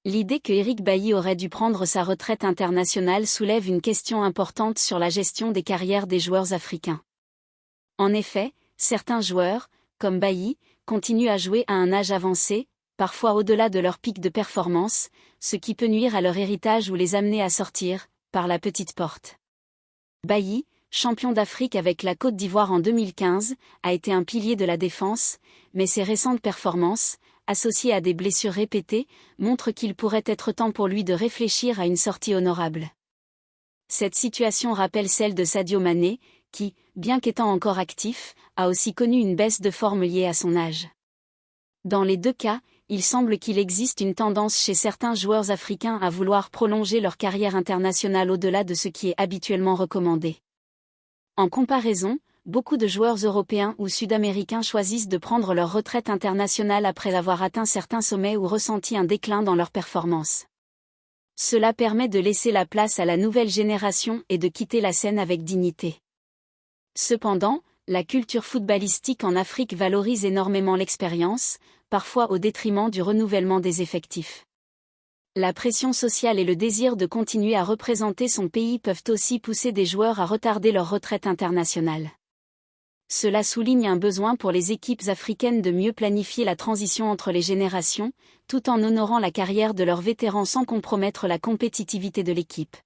L'idée que Eric Bailly aurait dû prendre sa retraite internationale soulève une question importante sur la gestion des carrières des joueurs africains. En effet, certains joueurs, comme Bailly, continuent à jouer à un âge avancé, parfois au-delà de leur pic de performance, ce qui peut nuire à leur héritage ou les amener à sortir, par la petite porte. Bailly, champion d'Afrique avec la Côte d'Ivoire en 2015, a été un pilier de la défense, mais ses récentes performances, associées à des blessures répétées, montrent qu'il pourrait être temps pour lui de réfléchir à une sortie honorable. Cette situation rappelle celle de Sadio Mané, qui, bien qu'étant encore actif, a aussi connu une baisse de forme liée à son âge. Dans les deux cas, il semble qu'il existe une tendance chez certains joueurs africains à vouloir prolonger leur carrière internationale au-delà de ce qui est habituellement recommandé. En comparaison, beaucoup de joueurs européens ou sud-américains choisissent de prendre leur retraite internationale après avoir atteint certains sommets ou ressenti un déclin dans leur performance. Cela permet de laisser la place à la nouvelle génération et de quitter la scène avec dignité. Cependant, la culture footballistique en Afrique valorise énormément l'expérience, parfois au détriment du renouvellement des effectifs. La pression sociale et le désir de continuer à représenter son pays peuvent aussi pousser des joueurs à retarder leur retraite internationale. Cela souligne un besoin pour les équipes africaines de mieux planifier la transition entre les générations, tout en honorant la carrière de leurs vétérans sans compromettre la compétitivité de l'équipe.